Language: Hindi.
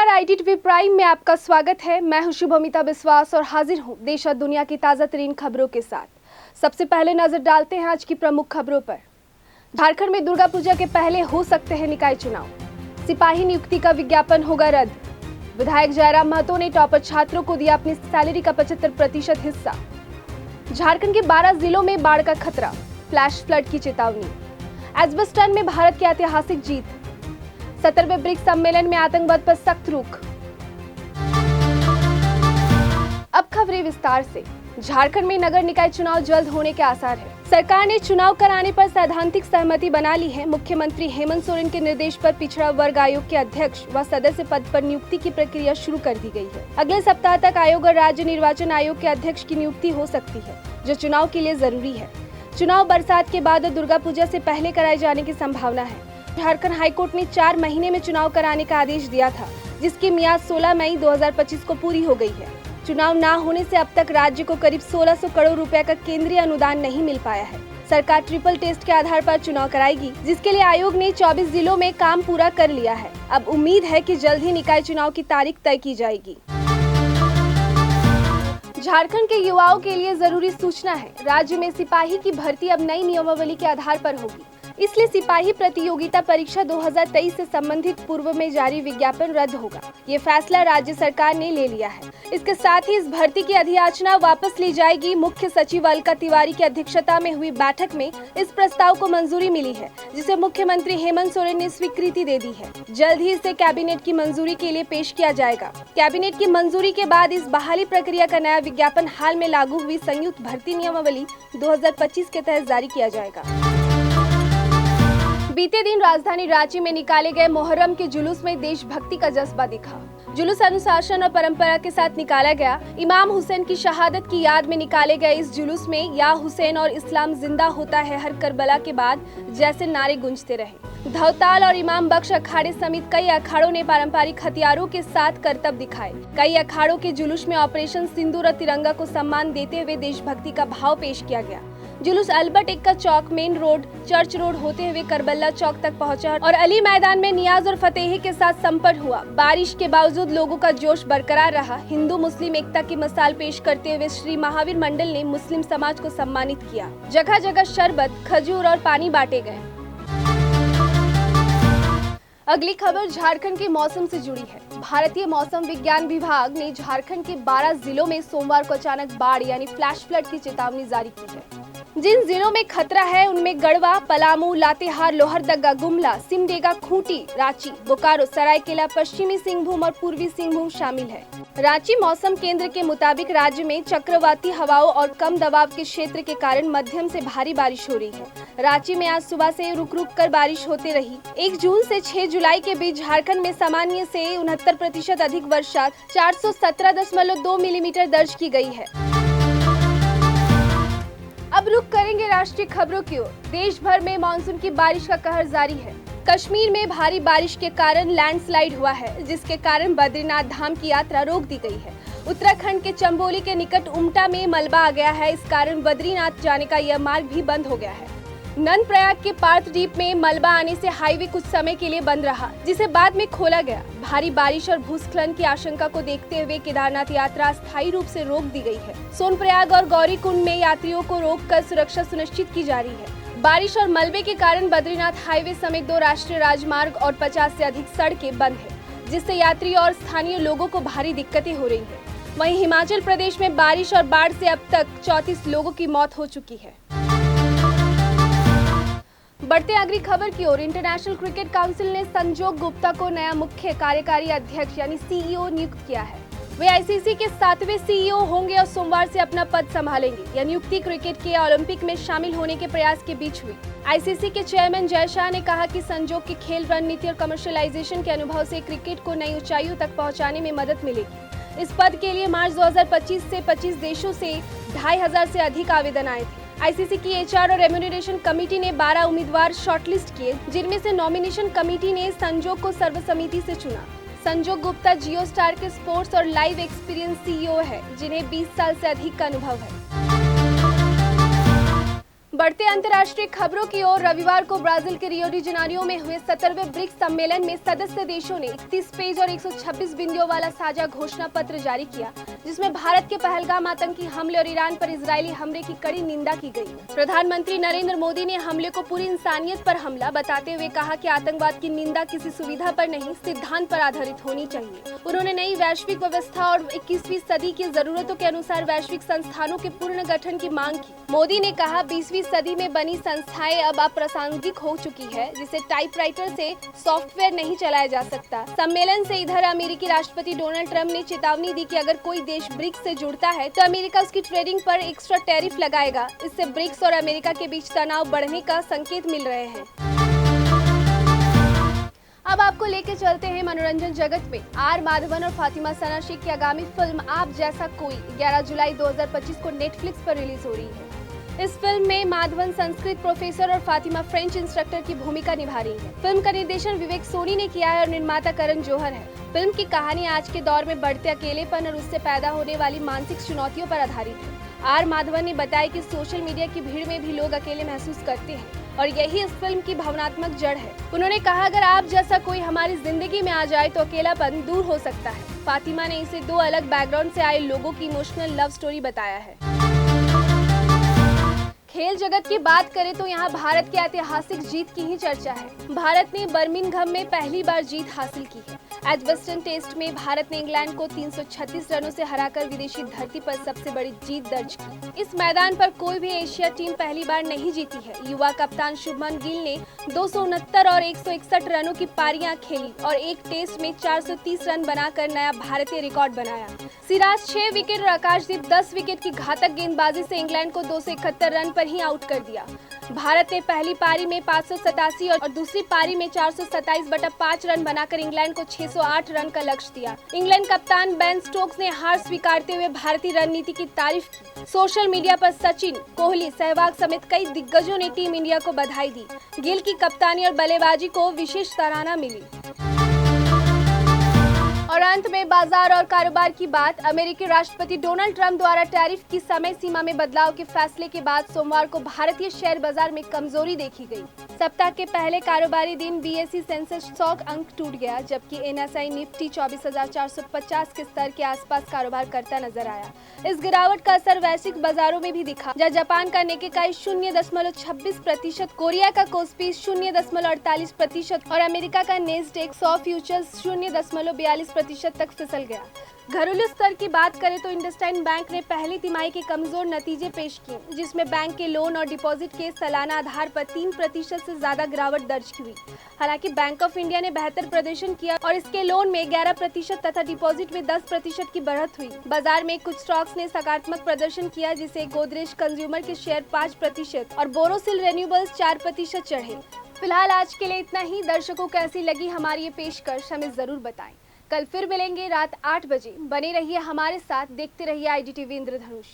नमस्कार, IDTV प्राइम में आपका स्वागत है। मैं हूं शुभमिता बिस्वास और हाजिर हूं देश और दुनिया की ताज़ा तरीन खबरों के साथ। सबसे पहले नजर डालते हैं आज की प्रमुख खबरों पर। झारखंड में दुर्गा पूजा के पहले हो सकते हैं निकाय चुनाव। सिपाही नियुक्ति का विज्ञापन होगा रद्द। विधायक जयराम महतो ने टॉपर छात्रों को दिया अपनी सैलरी का 75% हिस्सा। झारखंड के 12 जिलों में बाढ़ का खतरा, फ्लैश फ्लड की चेतावनी। एजबेस्टन में भारत की ऐतिहासिक जीत। 70वें ब्रिक्स सम्मेलन में आतंकवाद पर सख्त रुख। अब खबरें विस्तार से। झारखंड में नगर निकाय चुनाव जल्द होने के आसार है। सरकार ने चुनाव कराने पर सैद्धांतिक सहमति बना ली है। मुख्यमंत्री हेमंत सोरेन के निर्देश पर पिछड़ा वर्ग आयोग के अध्यक्ष व सदस्य पद पर नियुक्ति की प्रक्रिया शुरू कर दी गई है। अगले सप्ताह तक आयोग और राज्य निर्वाचन आयोग के अध्यक्ष की नियुक्ति हो सकती है, जो चुनाव के लिए जरूरी है। चुनाव बरसात के बाद और दुर्गा पूजा से पहले कराए जाने की संभावना है। झारखंड हाईकोर्ट ने 4 महीने में चुनाव कराने का आदेश दिया था, जिसकी मियाद 16 मई 2025 को पूरी हो गई है। चुनाव न होने से अब तक राज्य को करीब 1600 करोड़ रुपए का केंद्रीय अनुदान नहीं मिल पाया है। सरकार ट्रिपल टेस्ट के आधार पर चुनाव कराएगी, जिसके लिए आयोग ने 24 जिलों में काम पूरा कर लिया है। अब उम्मीद है कि जल्द ही निकाय चुनाव की तारीख तय की जाएगी। झारखंड के युवाओं के लिए जरूरी सूचना है। राज्य में सिपाही की भर्ती अब नई नियमावली के आधार पर होगी, इसलिए सिपाही प्रतियोगिता परीक्षा 2023 से संबंधित पूर्व में जारी विज्ञापन रद्द होगा। ये फैसला राज्य सरकार ने ले लिया है। इसके साथ ही इस भर्ती की अधियाचना वापस ली जाएगी। मुख्य सचिव अलका तिवारी की अध्यक्षता में हुई बैठक में इस प्रस्ताव को मंजूरी मिली है, जिसे मुख्यमंत्री हेमंत सोरेन ने स्वीकृति दे दी है। जल्द ही इसे कैबिनेट की मंजूरी के लिए पेश किया जाएगा। कैबिनेट की मंजूरी के बाद इस बहाली प्रक्रिया का नया विज्ञापन हाल में लागू हुई संयुक्त भर्ती नियमावली 2025 के तहत जारी किया जाएगा। बीते दिन राजधानी रांची में निकाले गए मोहर्रम के जुलूस में देशभक्ति का जज्बा दिखा। जुलूस अनुशासन और परंपरा के साथ निकाला गया। इमाम हुसैन की शहादत की याद में निकाले गए इस जुलूस में या हुसैन और इस्लाम जिंदा होता है हर करबला के बाद जैसे नारे गूंजते रहे। धवताल और इमाम बख्श अखाड़े समेत कई अखाड़ों ने पारंपरिक हथियारों के साथ करतब दिखाए। कई अखाड़ों के जुलूस में ऑपरेशन सिंदूर और तिरंगा को सम्मान देते हुए देशभक्ति का भाव पेश किया गया। जुलूस अल्बर्ट एक्का चौक, मेन रोड, चर्च रोड होते हुए करबला चौक तक पहुंचा और अली मैदान में नियाज और फतेही के साथ संपन्न हुआ। बारिश के बावजूद लोगों का जोश बरकरार रहा। हिंदू मुस्लिम एकता की मिसाल पेश करते हुए श्री महावीर मंडल ने मुस्लिम समाज को सम्मानित किया। जगह जगह शरबत, खजूर और पानी बांटे गए। अगली खबर झारखंड के मौसम से जुड़ी है। भारतीय मौसम विज्ञान विभाग ने झारखंड के 12 जिलों में सोमवार को अचानक बाढ़ यानी फ्लैश फ्लड की चेतावनी जारी की है। जिन जिलों में खतरा है उनमें गढ़वा, पलामू, लातेहार, लोहरदगा, गुमला, सिमडेगा, खूंटी, रांची, बोकारो, सरायकेला, पश्चिमी सिंहभूम और पूर्वी सिंहभूम शामिल है। रांची मौसम केंद्र के मुताबिक राज्य में चक्रवाती हवाओं और कम दबाव के क्षेत्र के कारण मध्यम से भारी बारिश हो रही है। रांची में आज सुबह से रुक रुक कर बारिश होती रही। 1 जून से 6 जुलाई के बीच झारखंड में सामान्य से 69% अधिक वर्षा 417.2 मिलीमीटर दर्ज की गई है। अब रुक करेंगे राष्ट्रीय खबरों की ओर। देश भर में मानसून की बारिश का कहर जारी है। कश्मीर में भारी बारिश के कारण लैंडस्लाइड हुआ है, जिसके कारण बद्रीनाथ धाम की यात्रा रोक दी गई है। उत्तराखंड के चंबोली के निकट उमटा में मलबा आ गया है। इस कारण बद्रीनाथ जाने का यह मार्ग भी बंद हो गया है। नंदप्रयाग के पार्थद्वीप में मलबा आने से हाईवे कुछ समय के लिए बंद रहा, जिसे बाद में खोला गया। भारी बारिश और भूस्खलन की आशंका को देखते हुए केदारनाथ यात्रा अस्थायी रूप से रोक दी गई है। सोनप्रयाग और गौरीकुंड में यात्रियों को रोककर सुरक्षा सुनिश्चित की जा रही है। बारिश और मलबे के कारण बद्रीनाथ हाईवे समेत 2 राष्ट्रीय राजमार्ग और 50 से अधिक सड़कें बंद है, जिससे यात्री और स्थानीय लोगों को भारी दिक्कतें हो रही है। वहीं हिमाचल प्रदेश में बारिश और बाढ़ से अब तक 34 लोगों की मौत हो चुकी है। बढ़ते अगली खबर की ओर। इंटरनेशनल क्रिकेट काउंसिल ने संजोग गुप्ता को नया मुख्य कार्यकारी अध्यक्ष यानी CEO नियुक्त किया है। वे ICC के 7वें CEO होंगे और सोमवार से अपना पद संभालेंगे। यह नियुक्ति क्रिकेट के ओलंपिक में शामिल होने के प्रयास के बीच हुई। ICC के चेयरमैन जय शाह ने कहा कि संजोग के खेल रणनीति और कमर्शियलाइजेशन के अनुभव से क्रिकेट को नई ऊंचाइयों तक पहुंचाने में मदद मिलेगी। इस पद के लिए मार्च 2025 से 25 देशों से 2500 से अधिक आवेदन आए थे। ICC की HR और रेम्यूनरेशन कमेटी ने 12 उम्मीदवार शॉर्टलिस्ट किए, जिनमें से नॉमिनेशन कमेटी ने संजोग को सर्वसम्मति से चुना। संजोग गुप्ता जियो स्टार के स्पोर्ट्स और लाइव एक्सपीरियंस CEO है, जिन्हें 20 साल से अधिक का अनुभव है। बढ़ते अंतर्राष्ट्रीय खबरों की ओर रविवार को ब्राजील के रियो डी जेनेरियो में हुए 17वें ब्रिक्स सम्मेलन में सदस्य देशों ने 31 पेज और 126 बिंदुओं वाला साझा घोषणा पत्र जारी किया, जिसमें भारत के पहलगाम आतंकी हमले और ईरान पर इजरायली हमले की कड़ी निंदा की गई। प्रधानमंत्री नरेंद्र मोदी ने हमले को पूरी इंसानियत पर हमला बताते हुए कहा कि आतंकवाद की निंदा किसी सुविधा पर नहीं, सिद्धांत पर आधारित होनी चाहिए। उन्होंने नई वैश्विक व्यवस्था और 21वीं सदी की जरूरतों के अनुसार वैश्विक संस्थानों के पूर्ण गठन की मांग की। मोदी ने कहा 20वीं सदी में बनी संस्थाएं अब अप्रासंगिक हो चुकी है, जिसे टाइपराइटर से सॉफ्टवेयर नहीं चलाया जा सकता। सम्मेलन से इधर अमेरिकी राष्ट्रपति डोनाल्ड ट्रंप ने चेतावनी दी कि अगर कोई देश ब्रिक्स से जुड़ता है तो अमेरिका उसकी ट्रेडिंग पर एक्स्ट्रा टैरिफ लगाएगा। इससे ब्रिक्स और अमेरिका के बीच तनाव बढ़ने का संकेत मिल रहे हैं। अब आपको लेके चलते हैं मनोरंजन जगत में। आर माधवन और फातिमा सना शेख की आगामी फिल्म आप जैसा कोई 11 जुलाई 2025 को नेटफ्लिक्स पर रिलीज हो रही है। इस फिल्म में माधवन संस्कृत प्रोफेसर और फातिमा फ्रेंच इंस्ट्रक्टर की भूमिका निभा रही है। फिल्म का निर्देशन विवेक सोनी ने किया है और निर्माता करण जौहर है। फिल्म की कहानी आज के दौर में बढ़ते अकेलेपन और उससे पैदा होने वाली मानसिक चुनौतियों पर आधारित है। आर माधवन ने बताया कि सोशल मीडिया की भीड़ में भी लोग अकेले महसूस करते हैं और यही इस फिल्म की भावनात्मक जड़ है। उन्होंने कहा अगर आप जैसा कोई हमारी जिंदगी में आ जाए तो अकेलापन दूर हो सकता है। फातिमा ने इसे 2 अलग बैकग्राउंड से आए लोगों की इमोशनल लव स्टोरी बताया है। खेल जगत की बात करें तो यहाँ भारत की ऐतिहासिक जीत की ही चर्चा है। भारत ने बर्मिंघम में पहली बार जीत हासिल की है। एजबस्टन टेस्ट में भारत ने इंग्लैंड को 336 रनों से हराकर विदेशी धरती पर सबसे बड़ी जीत दर्ज की। इस मैदान पर कोई भी एशिया टीम पहली बार नहीं जीती है। युवा कप्तान शुभमन गिल ने 269 और 161 रनों की पारियां खेली और एक टेस्ट में 430 रन बनाकर नया भारतीय रिकॉर्ड बनाया। सिराज 6 विकेट और आकाशदीप 10 विकेट की घातक गेंदबाजी से इंग्लैंड को 271 रन पर ही आउट कर दिया। भारत ने पहली पारी में 587 और दूसरी पारी में 427/5 रन बनाकर इंग्लैंड को 608 रन का लक्ष्य दिया। इंग्लैंड कप्तान बेन स्टोक्स ने हार स्वीकारते हुए भारतीय रणनीति की तारीफ की। सोशल मीडिया पर सचिन, कोहली, सहवाग समेत कई दिग्गजों ने टीम इंडिया को बधाई दी। गिल की कप्तानी और बल्लेबाजी को विशेष सराहना मिली। और अंत में बाजार और कारोबार की बात। अमेरिकी राष्ट्रपति डोनाल्ड ट्रंप द्वारा टैरिफ की समय सीमा में बदलाव के फैसले के बाद सोमवार को भारतीय शेयर बाजार में कमजोरी देखी गई। सप्ताह के पहले कारोबारी दिन बीएसई सेंसेक्स 100 अंक टूट गया, जबकि एनएसआई निफ्टी 24,450 के स्तर के आसपास कारोबार करता नजर आया। इस गिरावट का असर वैश्विक बाजारों में भी दिखा, जहां जापान का निक्केई 0.26%, कोरिया का कोस्पी 0.48% और अमेरिका का नेस्डेक 100 फ्यूचर्स 0.42% तक फिसल गया। घरेलू स्तर की बात करें तो इंडसइंड बैंक ने पहली तिमाही के कमजोर नतीजे पेश किए, जिसमें बैंक के लोन और डिपॉजिट के सालाना आधार पर 3% से ज्यादा गिरावट दर्ज की हुई। हालांकि बैंक ऑफ इंडिया ने बेहतर प्रदर्शन किया और इसके लोन में 11% तथा डिपॉजिट में 10% की बढ़त हुई। बाजार में कुछ स्टॉक्स ने सकारात्मक प्रदर्शन किया, जिसे गोदरेज कंज्यूमर के शेयर 5% और बोरोसिल रेन्यूएबल्स 4% चढ़े। फिलहाल आज के लिए इतना ही। दर्शकों कैसी लगी हमारी ये पेशकश हमें जरूर बताएं। कल फिर मिलेंगे रात 8 बजे। बने रहिए हमारे साथ, देखते रहिए IDTV इंद्रधनुष।